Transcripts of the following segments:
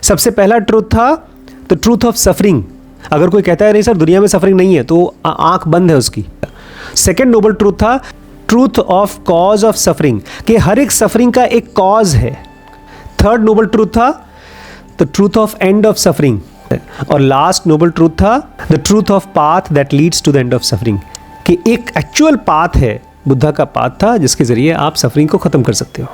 सबसे पहला ट्रूथ था द ट्रूथ ऑफ सफरिंग। अगर कोई कहता है नहीं सर दुनिया में सफरिंग नहीं है तो आंख बंद है उसकी। सेकेंड नोबल ट्रूथ था truth of cause of suffering, कि हर एक सफरिंग का एक कॉज है। थर्ड नोबल ट्रूथ था the truth of end of suffering. और लास्ट नोबल ट्रूथ था the truth of path that leads to the end of suffering, कि एक एक्चुअल पाथ है, बुद्धा का पाथ था जिसके जरिए आप सफरिंग को खत्म कर सकते हो।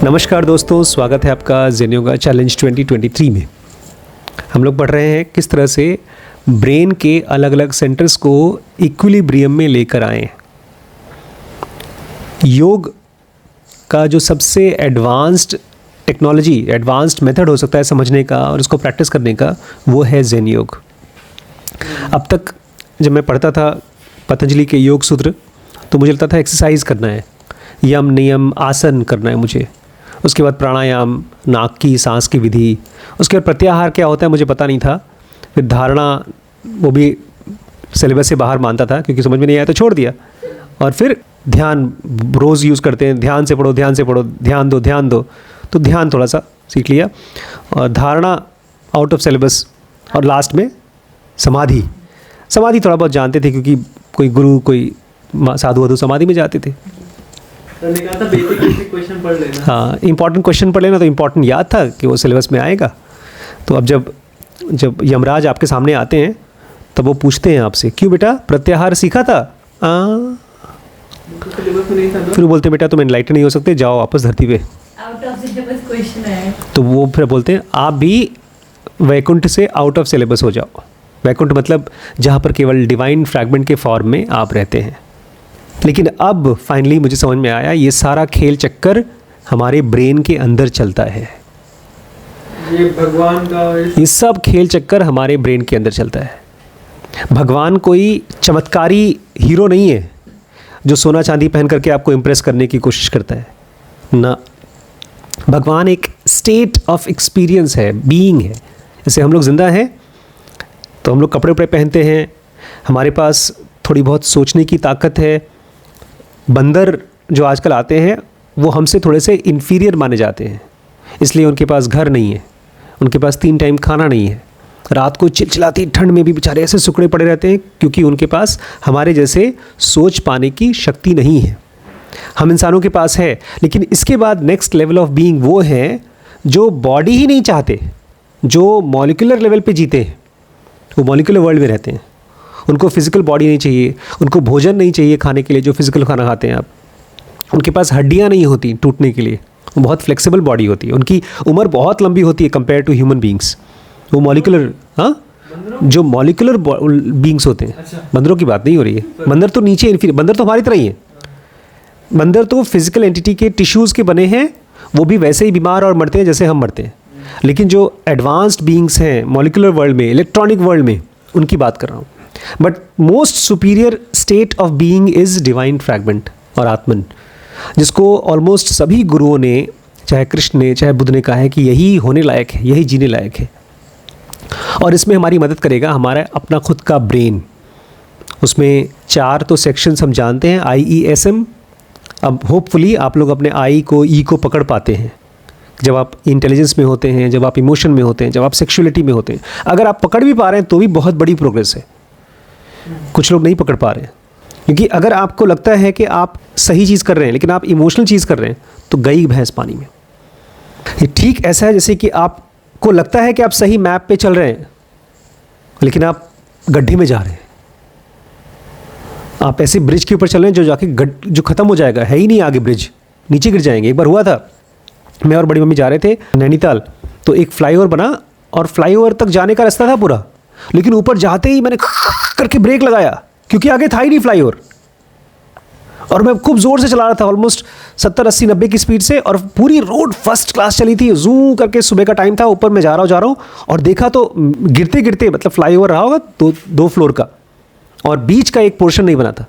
नमस्कार दोस्तों, स्वागत है आपका ज़ेन योगा चैलेंज 2023 में। हम लोग पढ़ रहे हैं किस तरह से ब्रेन के अलग अलग सेंटर्स को इक्विलिब्रियम में लेकर आएं। योग का जो सबसे एडवांस्ड टेक्नोलॉजी, एडवांस्ड मेथड हो सकता है समझने का और उसको प्रैक्टिस करने का, वो है ज़ेन योग। अब तक जब मैं पढ़ता था पतंजलि के योग सूत्र तो मुझे लगता था एक्सरसाइज करना है, यम नियम आसन करना है मुझे, उसके बाद प्राणायाम, नाक की सांस की विधि, उसके बाद प्रत्याहार क्या होता है मुझे पता नहीं था, फिर धारणा वो भी सिलेबस से बाहर मानता था क्योंकि समझ में नहीं आया तो छोड़ दिया, और फिर ध्यान रोज़ यूज़ करते हैं, ध्यान से पढ़ो ध्यान से पढ़ो, ध्यान दो, तो ध्यान थोड़ा सा सीख लिया, और धारणा आउट ऑफ सिलेबस, और लास्ट में समाधि थोड़ा बहुत जानते थे क्योंकि कोई गुरु कोई साधु वाधु समाधि में जाते थे। बेसिक क्वेश्चन पढ़ लेना। हाँ, इंपॉर्टेंट क्वेश्चन पढ़ लेना, तो इंपॉर्टेंट याद था कि वो सिलेबस में आएगा। तो अब जब यमराज आपके सामने आते हैं तब वो पूछते हैं आपसे, क्यों बेटा प्रत्याहार सीखा था? सिलेबस में नहीं था। फिर वो बोलते हैं बेटा तुम एनलाइटन नहीं हो सकते, जाओ वापस धरती पे। आउट ऑफ सिलेबस क्वेश्चन है। तो वो फिर बोलते हैं आप भी वैकुंठ से आउट ऑफ सिलेबस हो जाओ। वैकुंठ मतलब जहाँ पर केवल डिवाइन फ्रैगमेंट के फॉर्म में आप रहते हैं। लेकिन अब फाइनली मुझे समझ में आया ये सारा खेल चक्कर हमारे ब्रेन के अंदर चलता है। ये भगवान का ये सब खेल चक्कर हमारे ब्रेन के अंदर चलता है। भगवान कोई चमत्कारी हीरो नहीं है जो सोना चांदी पहन करके आपको इम्प्रेस करने की कोशिश करता है ना। भगवान एक स्टेट ऑफ एक्सपीरियंस है, बीइंग है। जैसे हम लोग जिंदा हैं तो हम लोग कपड़े उपड़े पहनते हैं, हमारे पास थोड़ी बहुत सोचने की ताकत है। बंदर जो आजकल आते हैं वो हमसे थोड़े से इन्फीरियर माने जाते हैं, इसलिए उनके पास घर नहीं है, उनके पास 3 टाइम खाना नहीं है, रात को चिलचिलाती ठंड में भी बेचारे ऐसे सुकड़े पड़े रहते हैं क्योंकि उनके पास हमारे जैसे सोच पाने की शक्ति नहीं है। हम इंसानों के पास है, लेकिन इसके बाद नेक्स्ट लेवल ऑफ बीइंग वो है जो बॉडी ही नहीं चाहते, जो मॉलिक्यूलर लेवल पे जीते हैं, वो मॉलिक्यूलर वर्ल्ड में रहते हैं। उनको फिजिकल बॉडी नहीं चाहिए, उनको भोजन नहीं चाहिए खाने के लिए जो फिजिकल खाना खाते हैं आप, उनके पास हड्डियां नहीं होती टूटने के लिए, वो बहुत फ्लेक्सिबल बॉडी होती है, उनकी उम्र बहुत लंबी होती है कंपेयर टू ह्यूमन बींग्स। वो मॉलिक्यूलर, हाँ, जो मॉलिक्यूलर बींग्स होते हैं। अच्छा। बंदरों की बात नहीं हो रही है, बंदर तो नीचे बंदर तो हमारी तरह ही है। बंदर तो फिजिकल एंटिटी के टिश्यूज़ के बने हैं, वो भी वैसे ही बीमार और मरते हैं जैसे हम मरते हैं। लेकिन जो एडवांस्ड बींग्स हैं मॉलिक्यूलर वर्ल्ड में, इलेक्ट्रॉनिक वर्ल्ड में, उनकी बात कर रहा हूँ। But most superior state of being is divine fragment और आत्मन, जिसको ऑलमोस्ट सभी गुरुओं ने, चाहे कृष्ण ने चाहे बुद्ध ने, कहा है कि यही होने लायक है, यही जीने लायक है। और इसमें हमारी मदद करेगा हमारा अपना खुद का ब्रेन। उसमें 4 तो सेक्शंस हम जानते हैं, IESM। अब होपफुली आप लोग अपने आई को, ई को पकड़ पाते हैं जब आप इंटेलिजेंस में होते हैं, जब आप इमोशन में होते हैं, जब आप सेक्सुअलिटी में होते हैं। अगर आप पकड़ भी पा रहे हैं तो भी बहुत बड़ी प्रोग्रेस है। कुछ लोग नहीं पकड़ पा रहे हैं, क्योंकि अगर आपको लगता है कि आप सही चीज़ कर रहे हैं लेकिन आप इमोशनल चीज़ कर रहे हैं तो गई भैंस पानी में। ये ठीक ऐसा है जैसे कि आपको लगता है कि आप सही मैप पे चल रहे हैं लेकिन आप गड्ढे में जा रहे हैं। आप ऐसे ब्रिज के ऊपर चल रहे हैं जो जाके जो ख़त्म हो जाएगा, है ही नहीं आगे ब्रिज, नीचे गिर जाएंगे। एक बार हुआ था, मैं और बड़ी मम्मी जा रहे थे नैनीताल, तो एक फ्लाईओवर बना और फ्लाईओवर तक जाने का रास्ता था पूरा, लेकिन ऊपर जाते ही मैंने करके ब्रेक लगाया क्योंकि आगे था ही नहीं फ्लाईओवर, और मैं खूब ज़ोर से चला रहा था, ऑलमोस्ट 70, 80, 90 की स्पीड से, और पूरी रोड फर्स्ट क्लास चली थी, जूम करके। सुबह का टाइम था, ऊपर मैं जा रहा हूँ और देखा तो गिरते गिरते, मतलब फ्लाईओवर रहा होगा 2 फ्लोर का, और बीच का एक पोर्शन नहीं बना था।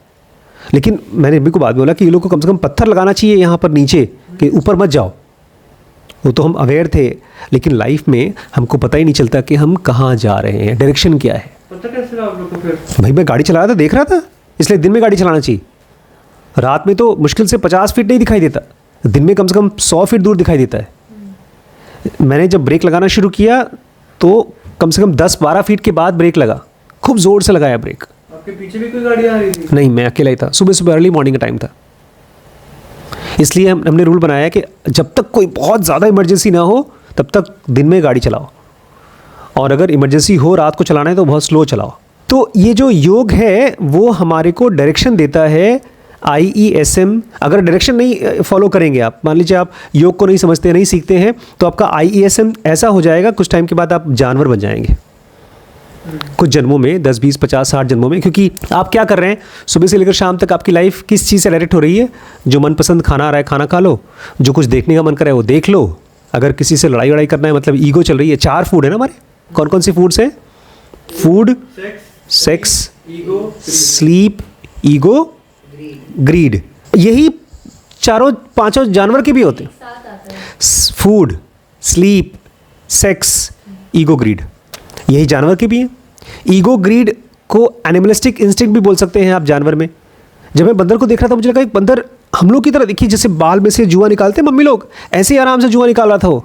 लेकिन मैंने मम्मी को बाद में बोला कि ये लोग को कम से कम पत्थर लगाना चाहिए यहाँ पर नीचे कि ऊपर मत जाओ। वो तो हम अवेयर थे, लेकिन लाइफ में हमको पता ही नहीं चलता कि हम कहाँ जा रहे हैं, डायरेक्शन क्या है। पता कैसे लगा आप लोग को फिर? भाई मैं गाड़ी चला रहा था, देख रहा था, इसलिए दिन में गाड़ी चलाना चाहिए। रात में तो मुश्किल से 50 फीट नहीं दिखाई देता, दिन में कम से कम 100 फीट दूर दिखाई देता है। मैंने जब ब्रेक लगाना शुरू किया तो कम से कम 10-12 फीट के बाद ब्रेक लगा, खूब ज़ोर से लगाया ब्रेक। आपके पीछे भी कोई गाड़ी आ रही थी? नहीं, मैं अकेला ही था, सुबह सुबह अर्ली मॉर्निंग का टाइम था। इसलिए हमने रूल बनाया कि जब तक कोई बहुत ज़्यादा इमरजेंसी ना हो तब तक दिन में गाड़ी चलाओ, और अगर इमरजेंसी हो रात को चलाना है तो बहुत स्लो चलाओ। तो ये जो योग है वो हमारे को डायरेक्शन देता है, IESM। अगर डायरेक्शन नहीं फॉलो करेंगे आप, मान लीजिए आप योग को नहीं समझते, नहीं सीखते हैं, तो आपका IESM ऐसा हो जाएगा, कुछ टाइम के बाद आप जानवर बन जाएंगे, कुछ जन्मों में, 10, 20, 50, 60 जन्मों में। क्योंकि आप क्या कर रहे हैं, सुबह से लेकर शाम तक आपकी लाइफ किस चीज़ से डायरेक्ट हो रही है? जो मनपसंद खाना आ रहा है खाना खा लो, जो कुछ देखने का मन कर रहा है वो देख लो, अगर किसी से लड़ाई वड़ाई करना है, मतलब ईगो चल रही है। 4 फूड है ना हमारे, कौन कौन सी फूड्स हैं? Food, sex, ego, sleep, ego, greed. यही चारों पांचों जानवर के भी होते हैं। Food, sleep, sex, ego, greed, यही जानवर के भी हैं। ईगो ग्रीड को एनिमलिस्टिक इंस्टिंक्ट भी बोल सकते हैं आप जानवर में। जब मैं बंदर को देख रहा था मुझे लगा एक बंदर हम लोग की तरह, देखिए जैसे बाल में से जुआ निकालते मम्मी लोग, ऐसे ही आराम से जुआ निकाल रहा था वो।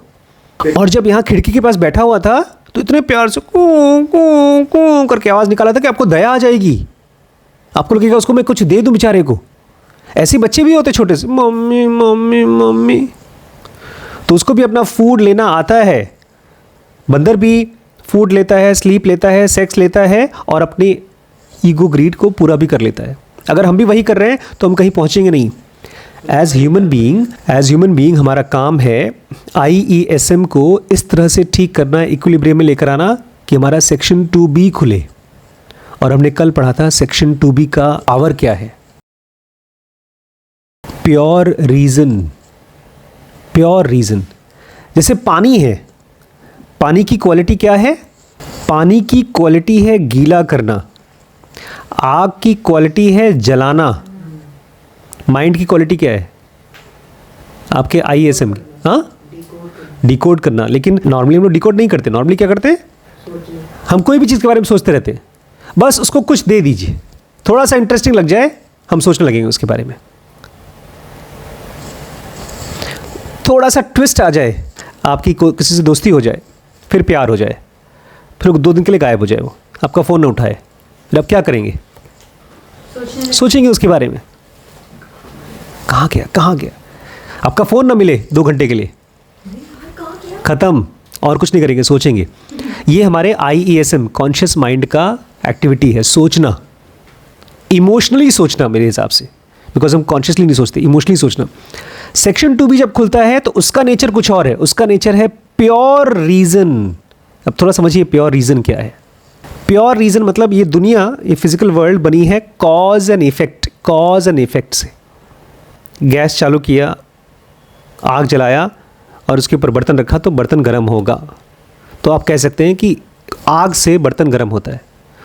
और जब यहाँ खिड़की के पास बैठा हुआ था तो इतने प्यार से कू कू कू करके आवाज़ निकाला था कि आपको दया आ जाएगी, आपको लगेगा उसको मैं कुछ दे दूँ बेचारे को। ऐसे बच्चे भी होते छोटे से, मम्मी मम्मी मम्मी। तो उसको भी अपना फूड लेना आता है। बंदर भी फूड लेता है, स्लीप लेता है, सेक्स लेता है और अपनी ईगो ग्रीड को पूरा भी कर लेता है। अगर हम भी वही कर रहे हैं तो हम कहीं पहुंचेंगे नहीं। एज ह्यूमन बीइंग हमारा काम है IESM को इस तरह से ठीक करना, इक्विलिब्रियम में लेकर आना कि हमारा सेक्शन 2B खुले। और हमने कल पढ़ा था सेक्शन 2B का पावर क्या है। Pure reason. जैसे पानी है, पानी की क्वालिटी क्या है? पानी की क्वालिटी है गीला करना, आग की क्वालिटी है जलाना, माइंड की क्वालिटी क्या है आपके IESM की? हाँ, डिकोड करना। लेकिन नॉर्मली हम लोग डिकोड नहीं करते। नॉर्मली क्या करते हैं, हम कोई भी चीज़ के बारे में सोचते रहते हैं, बस उसको कुछ दे दीजिए, थोड़ा सा इंटरेस्टिंग लग जाए हम सोचने लगेंगे उसके बारे में, थोड़ा सा ट्विस्ट आ जाए, आपकी किसी से दोस्ती हो जाए, फिर प्यार हो जाए, फिर 2 दिन के लिए गायब हो जाए, वो आपका फ़ोन ना उठाए, फिर आप क्या करेंगे? सोचेंगे उसके बारे में, कहाँ गया, आपका फ़ोन ना मिले 2 घंटे के लिए, ख़त्म, और कुछ नहीं करेंगे, सोचेंगे। ये हमारे IESM कॉन्शियस माइंड का एक्टिविटी है, सोचना, इमोशनली सोचना मेरे हिसाब से, बिकॉज हम कॉन्शियसली नहीं सोचते, इमोशनली सोचना। सेक्शन 2B जब खुलता है तो उसका नेचर कुछ और है, उसका नेचर है प्योर रीज़न। अब थोड़ा समझिए प्योर रीज़न क्या है। प्योर रीज़न मतलब ये दुनिया, ये फिजिकल वर्ल्ड बनी है कॉज एंड इफेक्ट से। गैस चालू किया, आग जलाया और उसके ऊपर बर्तन रखा तो बर्तन गर्म होगा। तो आप कह सकते हैं कि आग से बर्तन गर्म होता है,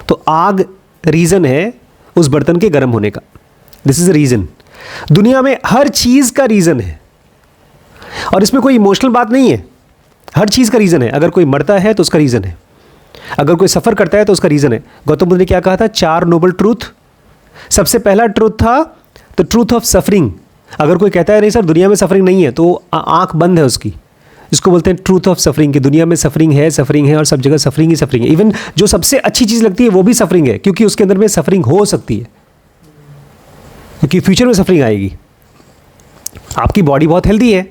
तो आग रीज़न है उस बर्तन के गर्म होने का। This is a reason. दुनिया में हर चीज़ का रीज़न है और इसमें कोई इमोशनल बात नहीं है, हर चीज़ का रीज़न है। अगर कोई मरता है तो उसका रीज़न है, अगर कोई सफ़र करता है तो उसका रीज़न है। गौतम बुद्ध ने क्या कहा था? 4 नोबल ट्रूथ। सबसे पहला ट्रूथ था द ट्रूथ ऑफ सफरिंग। अगर कोई कहता है नहीं सर दुनिया में सफरिंग नहीं है, तो आंख बंद है उसकी। इसको बोलते हैं ट्रूथ ऑफ सफरिंग, कि दुनिया में सफरिंग है और सब जगह सफरिंग ही सफरिंग है। इवन जो सबसे अच्छी चीज़ लगती है वो भी सफरिंग है, क्योंकि उसके अंदर में सफरिंग हो सकती है, क्योंकि फ्यूचर में सफरिंग आएगी। आपकी बॉडी बहुत हेल्दी है,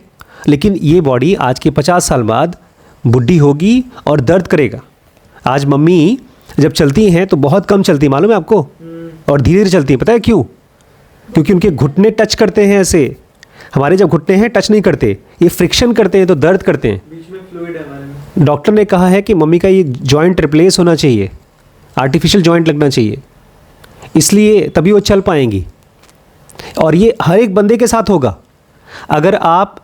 लेकिन ये बॉडी आज के 50 साल बाद बुढ़ी होगी और दर्द करेगा। आज मम्मी जब चलती हैं तो बहुत कम चलती, मालूम है आपको, और धीरे धीरे चलती हैं। पता है क्यों? क्योंकि उनके घुटने टच करते हैं ऐसे, हमारे जब घुटने हैं टच नहीं करते, ये फ्रिक्शन करते हैं तो दर्द करते हैं। बीच में फ्लूइड है हमारे में। डॉक्टर ने कहा है कि मम्मी का ये जॉइंट रिप्लेस होना चाहिए, आर्टिफिशियल जॉइंट लगना चाहिए, इसलिए तभी वो चल पाएंगी। और ये हर एक बंदे के साथ होगा। अगर आप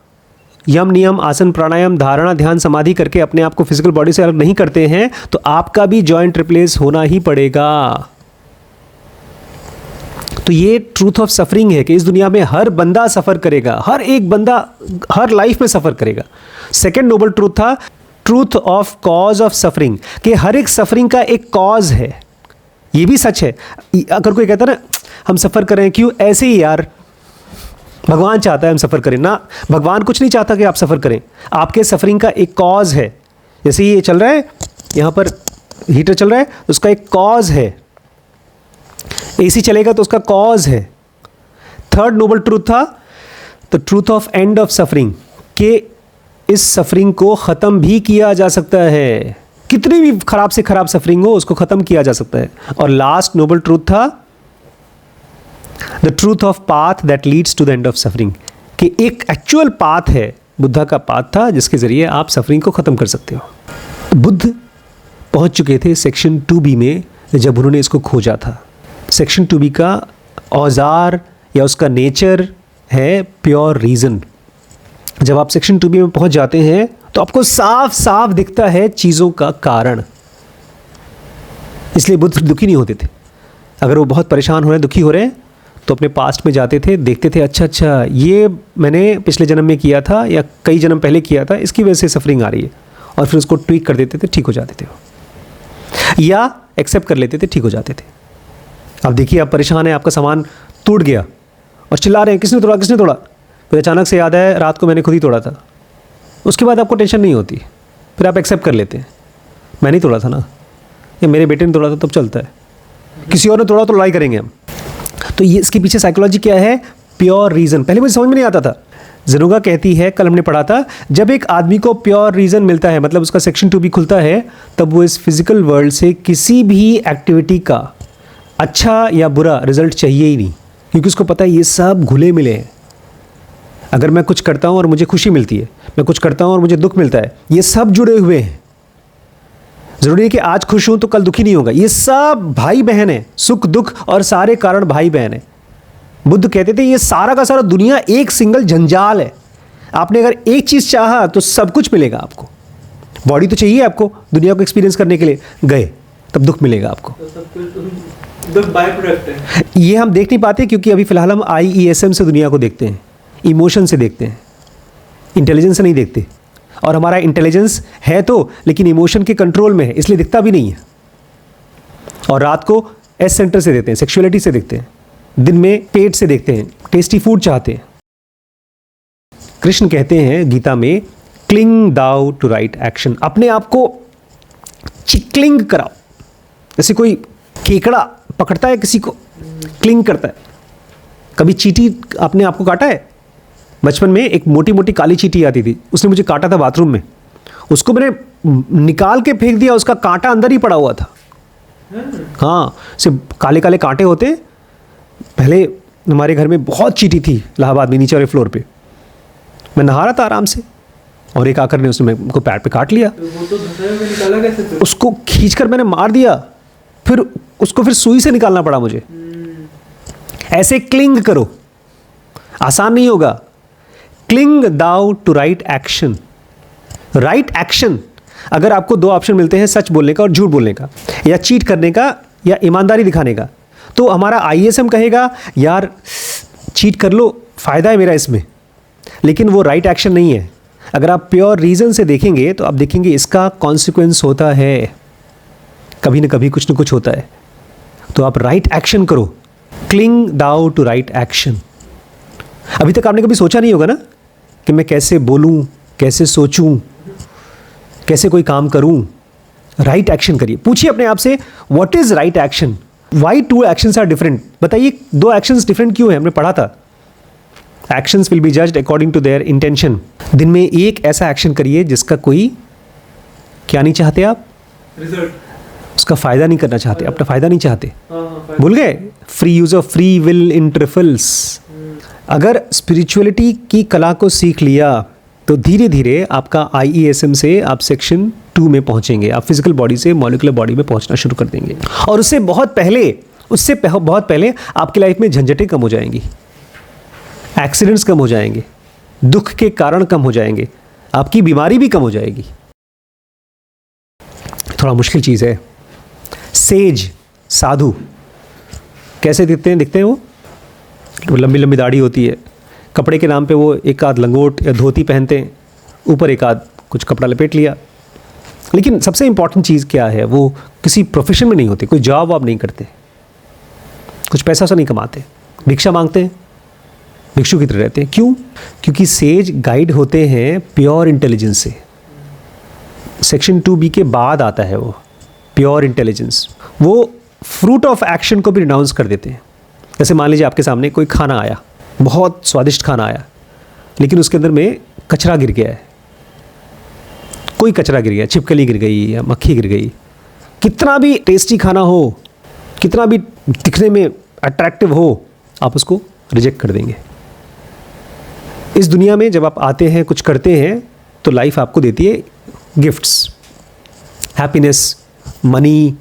यम नियम आसन प्राणायाम धारणा ध्यान समाधि करके अपने आप को फिजिकल बॉडी से अलग नहीं करते हैं तो आपका भी जॉइंट रिप्लेस होना ही पड़ेगा। तो ये ट्रूथ ऑफ सफरिंग है कि इस दुनिया में हर बंदा सफ़र करेगा, हर एक बंदा हर लाइफ में सफ़र करेगा। सेकेंड नोबल ट्रूथ था truth of cause of suffering, कि हर एक सफरिंग का एक कॉज है। ये भी सच है। अगर कोई कहता है ना हम सफ़र करें क्यों? ऐसे ही यार, भगवान चाहता है हम सफ़र करें ना। भगवान कुछ नहीं चाहता कि आप सफ़र करें। आपके सफ़रिंग का एक कॉज है। जैसे ये चल रहा है, यहाँ पर हीटर चल रहा है, तो उसका एक कॉज है। एसी चलेगा तो उसका कॉज है। थर्ड नोबल ट्रूथ था the truth of end of suffering, कि इस सफरिंग को ख़त्म भी किया जा सकता है। कितनी भी खराब से खराब सफरिंग हो, उसको ख़त्म किया जा सकता है। और लास्ट नोबल ट्रूथ था the truth of path that leads to the end of suffering, कि एक एक्चुअल पाथ है, बुद्धा का पाथ था जिसके ज़रिए आप सफरिंग को ख़त्म कर सकते हो। बुद्ध पहुंच चुके थे सेक्शन 2B में जब उन्होंने इसको खोजा था। सेक्शन 2B का औजार या उसका नेचर है प्योर रीज़न। जब आप सेक्शन 2B में पहुंच जाते हैं तो आपको साफ साफ दिखता है चीज़ों का कारण। इसलिए बुद्ध दुखी नहीं होते थे। अगर वो बहुत परेशान हो रहे हैं, दुखी हो रहे हैं, तो अपने पास्ट में जाते थे, देखते थे, अच्छा अच्छा ये मैंने पिछले जन्म में किया था या कई जन्म पहले किया था, इसकी वजह से सफरिंग आ रही है, और फिर उसको ट्वीक कर देते थे, ठीक हो जाते थे, या एक्सेप्ट कर लेते थे, ठीक हो जाते थे। अब देखिए, आप परेशान हैं, आपका सामान टूट गया और चिल्ला रहे हैं किसने तोड़ा, किसने तोड़ा। फिर अचानक से याद है रात को मैंने खुद ही तोड़ा था। उसके बाद आपको टेंशन नहीं होती, फिर आप एक्सेप्ट कर लेते हैं, मैं नहीं तोड़ा था ना, या मेरे बेटे ने तोड़ा था, तब चलता है। किसी और ने तोड़ा तो लड़ाई करेंगे हम। तो ये इसके पीछे साइकोलॉजी क्या है? Pure reason. पहले मुझे समझ में नहीं आता था। ज़नुगा कहती है, कल हमने पढ़ा था, जब एक आदमी को प्योर रीज़न मिलता है, मतलब उसका सेक्शन 2B खुलता है, तब वो इस फिजिकल वर्ल्ड से किसी भी एक्टिविटी का अच्छा या बुरा रिजल्ट चाहिए ही नहीं, क्योंकि उसको पता है ये सब घुले मिले हैं। अगर मैं कुछ करता हूँ और मुझे खुशी मिलती है, मैं कुछ करता हूँ और मुझे दुख मिलता है, ये सब जुड़े हुए हैं। ज़रूरी है कि आज खुश हूँ तो कल दुखी नहीं होगा। ये सब भाई बहन है, सुख दुख और सारे कारण भाई बहन है। बुद्ध कहते थे ये सारा का सारा दुनिया एक सिंगल जंजाल है। आपने अगर एक चीज़ चाहा तो सब कुछ मिलेगा आपको। बॉडी तो चाहिए आपको दुनिया को एक्सपीरियंस करने के लिए, गए तब दुख मिलेगा आपको। तो सब कुछ दुख बाय प्रोडक्ट है। ये हम देख नहीं पाते क्योंकि अभी फ़िलहाल हम IESM से दुनिया को देखते हैं, इमोशन से देखते हैं, इंटेलिजेंस से नहीं देखते। और हमारा इंटेलिजेंस है तो, लेकिन इमोशन के कंट्रोल में है, इसलिए दिखता भी नहीं है। और रात को S सेंटर से देखते हैं, सेक्सुअलिटी से देखते हैं, दिन में पेट से देखते हैं, टेस्टी फूड चाहते हैं। कृष्ण कहते हैं गीता में, cling thou to right action. अपने आप को क्लिंग कराओ। जैसे कोई केकड़ा पकड़ता है किसी को, क्लिंग करता है। कभी चींटी अपने आप को काटा है? बचपन में एक मोटी मोटी काली चींटी आती थी, उसने मुझे काटा था बाथरूम में। उसको मैंने निकाल के फेंक दिया, उसका कांटा अंदर ही पड़ा हुआ था। हाँ, सिर्फ काले काले कांटे होते। पहले हमारे घर में बहुत चींटी थी इलाहाबाद में, नीचे वाले फ्लोर पे। मैं नहा रहा था आराम से और एक आकर ने उसने मेरे को पैर पे काट लिया। तो वो तो धंधा में निकाला कैसे फिर? उसको खींचकर मैंने मार दिया, फिर उसको फिर सुई से निकालना पड़ा मुझे। ऐसे क्लिंग करो, आसान नहीं होगा। Cling thou to right action. Right action, अगर आपको दो ऑप्शन मिलते हैं, सच बोलने का और झूठ बोलने का, या चीट करने का या ईमानदारी दिखाने का, तो हमारा ISM कहेगा यार चीट कर लो, फ़ायदा है मेरा इसमें, लेकिन वो राइट एक्शन नहीं है। अगर आप प्योर रीज़न से देखेंगे तो आप देखेंगे इसका कॉन्सिक्वेंस होता है, कभी ना कभी कुछ ना कुछ होता है। तो आप राइट एक्शन करो, cling thou to right action. अभी तक आपने कभी सोचा नहीं होगा ना कि मैं कैसे बोलूं, कैसे सोचूं, कैसे कोई काम करूं। राइट एक्शन करिए। पूछिए अपने आप से, what is right action, why two actions are different. बताइए दो एक्शंस डिफरेंट क्यों है? हमने पढ़ा था, actions will be judged according to their intention. दिन में एक ऐसा एक्शन करिए जिसका कोई क्या नहीं चाहते आप, रिजल्ट। उसका फ़ायदा नहीं करना चाहते, अपना फ़ायदा नहीं चाहते। हाँ, भूल गए? Free use of free will in trifles. अगर स्पिरिचुअलिटी की कला को सीख लिया तो धीरे धीरे आपका IESM से आप सेक्शन 2 में पहुंचेंगे। आप फिजिकल बॉडी से मॉलिक्यूलर बॉडी में पहुंचना शुरू कर देंगे, और उससे बहुत पहले आपकी लाइफ में झंझटें कम हो जाएंगी, एक्सीडेंट्स कम हो जाएंगे, दुख के कारण कम हो जाएंगे, आपकी बीमारी भी कम हो जाएगी। थोड़ा मुश्किल चीज़ है। सेज, साधु कैसे दिखते हैं वो लंबी लंबी दाढ़ी होती है, कपड़े के नाम पे वो एक आध लंगोट या धोती पहनते हैं, ऊपर एक आध कुछ कपड़ा लपेट लिया। लेकिन सबसे इंपॉर्टेंट चीज़ क्या है, वो किसी प्रोफेशन में नहीं होते, कोई जॉब आप नहीं करते, कुछ पैसा वैसा नहीं कमाते, भिक्षा मांगते हैं, भिक्षु की तरह रहते हैं। क्यों? क्योंकि सेज गाइड होते हैं प्योर इंटेलिजेंस से। सेक्शन 2B के बाद आता है वो प्योर इंटेलिजेंस। वो फ्रूट ऑफ एक्शन को भी रिनाउंस कर देते हैं। जैसे मान लीजिए आपके सामने कोई खाना आया, बहुत स्वादिष्ट खाना आया, लेकिन उसके अंदर में कचरा गिर गया है, कोई कचरा गिर गया, छिपकली गिर गई या मक्खी गिर गई। कितना भी टेस्टी खाना हो, कितना भी दिखने में अट्रैक्टिव हो, आप उसको रिजेक्ट कर देंगे। इस दुनिया में जब आप आते हैं, कुछ करते हैं, तो लाइफ आपको देती है गिफ्ट्स, हैप्पीनेस, मनी,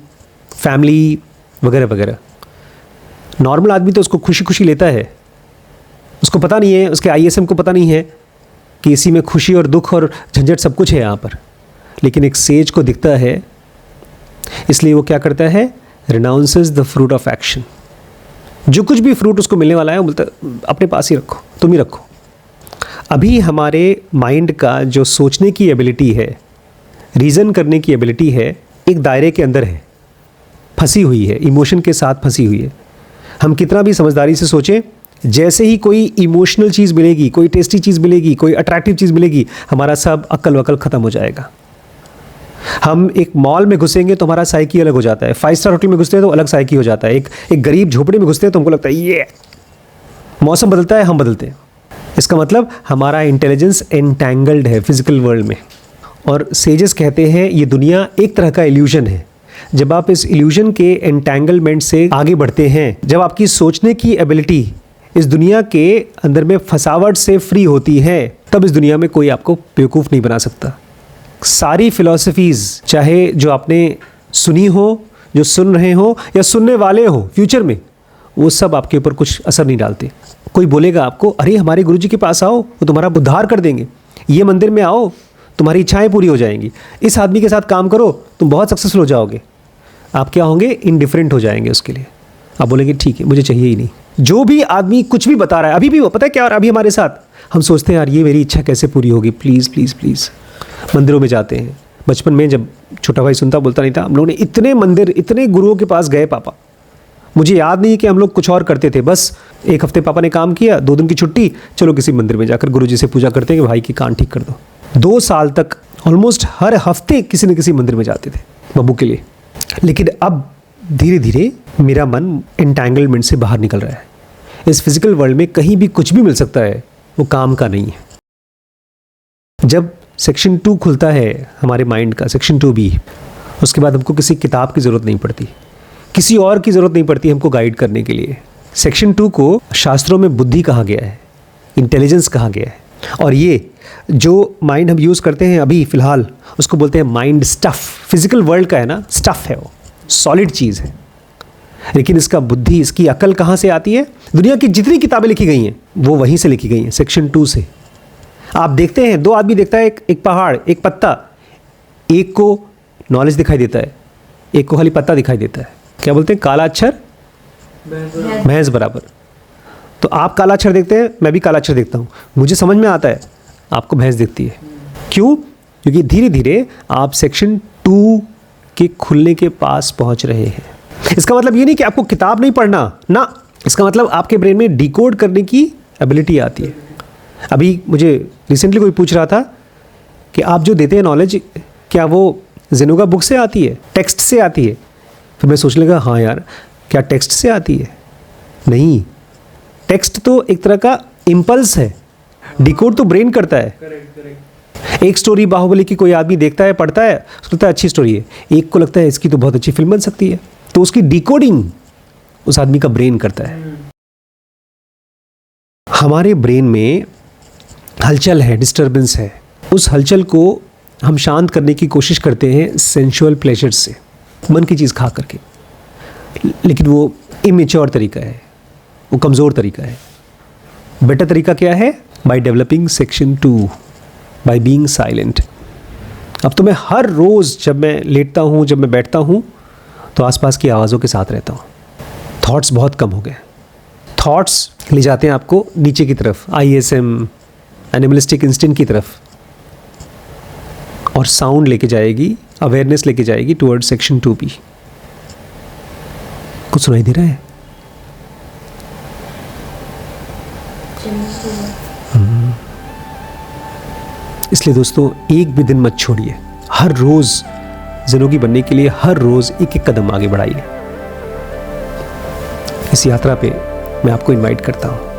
फैमिली वगैरह वगैरह। नॉर्मल आदमी तो उसको खुशी खुशी लेता है, उसको पता नहीं है, उसके ISM को पता नहीं है कि इसी में खुशी और दुख और झंझट सब कुछ है यहाँ पर। लेकिन एक सेज को दिखता है, इसलिए वो क्या करता है, renounces the fruit of action. जो कुछ भी फ्रूट उसको मिलने वाला है वो बोलता है अपने पास ही रखो, तुम ही रखो। अभी हमारे माइंड का जो सोचने की एबिलिटी है, रीज़न करने की एबिलिटी है, एक दायरे के अंदर है, फंसी हुई है, इमोशन के साथ फंसी हुई है। हम कितना भी समझदारी से सोचें, जैसे ही कोई इमोशनल चीज़ मिलेगी, कोई टेस्टी चीज़ मिलेगी, कोई अट्रैक्टिव चीज़ मिलेगी, हमारा सब अक्ल वकल ख़त्म हो जाएगा। हम एक मॉल में घुसेंगे तो हमारा साइकी अलग हो जाता है, 5 स्टार होटल में घुसते हैं तो अलग साइकी हो जाता है, एक गरीब झोपड़ी में घुसते हैं तो हमको लगता है ये मौसम बदलता है, हम बदलते हैं। इसका मतलब हमारा इंटेलिजेंस एंटैंगल्ड है फिजिकल वर्ल्ड में। और सेजेस कहते हैं ये दुनिया एक तरह का इल्यूजन है। जब आप इस इल्यूजन के एंटैंगलमेंट से आगे बढ़ते हैं, जब आपकी सोचने की एबिलिटी इस दुनिया के अंदर में फंसावट से फ्री होती है, तब इस दुनिया में कोई आपको बेवकूफ़ नहीं बना सकता। सारी फिलॉसफीज़, चाहे जो आपने सुनी हो, जो सुन रहे हो या सुनने वाले हो फ्यूचर में, वो सब आपके ऊपर कुछ असर नहीं डालते। कोई बोलेगा आपको, अरे हमारे गुरुजी के पास आओ, वो तुम्हारा उद्धार कर देंगे, ये मंदिर में आओ, तुम्हारी इच्छाएं पूरी हो जाएंगी, इस आदमी के साथ काम करो, तुम बहुत सक्सेसफुल हो जाओगे। आप क्या होंगे, इंडिफरेंट हो जाएंगे उसके लिए। आप बोलेंगे ठीक है, मुझे चाहिए ही नहीं। जो भी आदमी कुछ भी बता रहा है, अभी भी वो पता है क्या, और अभी हमारे साथ हम सोचते हैं यार ये मेरी इच्छा कैसे पूरी होगी, प्लीज़ प्लीज़ प्लीज़। मंदिरों में जाते हैं। बचपन में जब छोटा भाई सुनता बोलता नहीं था, हम लोगों ने इतने मंदिर, इतने गुरुओं के पास गए पापा, मुझे याद नहीं कि हम लोग कुछ और करते थे। बस एक हफ्ते पापा ने काम किया, 2 दिन की छुट्टी, चलो किसी मंदिर में जाकर गुरुजी से पूजा करते हैं कि भाई की कान ठीक कर दो। 2 साल तक ऑलमोस्ट हर हफ्ते किसी न किसी मंदिर में जाते थे बब्बू के लिए। लेकिन अब धीरे धीरे मेरा मन एंटैंगलमेंट से बाहर निकल रहा है। इस फिजिकल वर्ल्ड में कहीं भी कुछ भी मिल सकता है, वो काम का नहीं है। जब सेक्शन 2 खुलता है हमारे माइंड का, सेक्शन 2B, उसके बाद हमको किसी किताब की ज़रूरत नहीं पड़ती, किसी और की ज़रूरत नहीं पड़ती हमको गाइड करने के लिए। सेक्शन 2 को शास्त्रों में बुद्धि कहा गया है, इंटेलिजेंस कहा गया है। और ये जो माइंड हम यूज़ करते हैं अभी फ़िलहाल, उसको बोलते हैं माइंड स्टफ़। फिजिकल वर्ल्ड का है ना, स्टफ़ है, वो सॉलिड चीज़ है। लेकिन इसका बुद्धि, इसकी अकल कहाँ से आती है? दुनिया की जितनी किताबें लिखी गई हैं वो वहीं से लिखी गई हैं, सेक्शन 2 से। आप देखते हैं 2 आदमी देखता है, एक पहाड़, एक पत्ता, एक को नॉलेज दिखाई देता है, एक को खाली पत्ता दिखाई देता है। क्या बोलते हैं, काला अक्षर भैंस बराबर। तो आप काला अक्षर देखते हैं, मैं भी काला अक्षर देखता हूँ, मुझे समझ में आता है, आपको भैंस दिखती है। क्यों? क्योंकि धीरे धीरे आप सेक्शन 2 के खुलने के पास पहुँच रहे हैं। इसका मतलब ये नहीं कि आपको किताब नहीं पढ़ना ना, इसका मतलब आपके ब्रेन में डिकोड करने की एबिलिटी आती है। अभी मुझे रिसेंटली कोई पूछ रहा था कि आप जो देते हैं नॉलेज, क्या वो जेनोगा बुक से आती है, टेक्स्ट से आती है? फिर मैं सोचने लगा, हाँ यार, क्या टेक्स्ट से आती है? नहीं, टेक्स्ट तो एक तरह का इम्पल्स है, डिकोड तो ब्रेन करता है। करेक्ट। एक स्टोरी बाहुबली की कोई आदमी देखता है, पढ़ता है, उसको लगता है अच्छी स्टोरी है, एक को लगता है इसकी तो बहुत अच्छी फिल्म बन सकती है, तो उसकी डिकोडिंग उस आदमी का ब्रेन करता है। हमारे ब्रेन में हलचल है, डिस्टर्बेंस है, उस हलचल को हम शांत करने की कोशिश करते हैं सेंशुअल प्लेजर से, मन की चीज़ खा करके। लेकिन वो इमेच्योर तरीका है, वो कमज़ोर तरीका है। बेटर तरीका क्या है? By developing section 2, by being silent. अब तो मैं हर रोज़ जब मैं लेटता हूँ, जब मैं बैठता हूँ, तो आसपास की आवाज़ों के साथ रहता हूँ। थॉट्स बहुत कम हो गए। थॉट्स ले जाते हैं आपको नीचे की तरफ, ISM, एनिमलिस्टिक इंस्टिंक्ट की तरफ, और साउंड लेके जाएगी, अवेयरनेस लेके जाएगी टुवर्ड्स सेक्शन 2B। कुछ सुनाई दे रहा है? इसलिए दोस्तों एक भी दिन मत छोड़िए, हर रोज जिंदगी बनने के लिए हर रोज एक एक कदम आगे बढ़ाइए। इस यात्रा पे मैं आपको इनवाइट करता हूँ।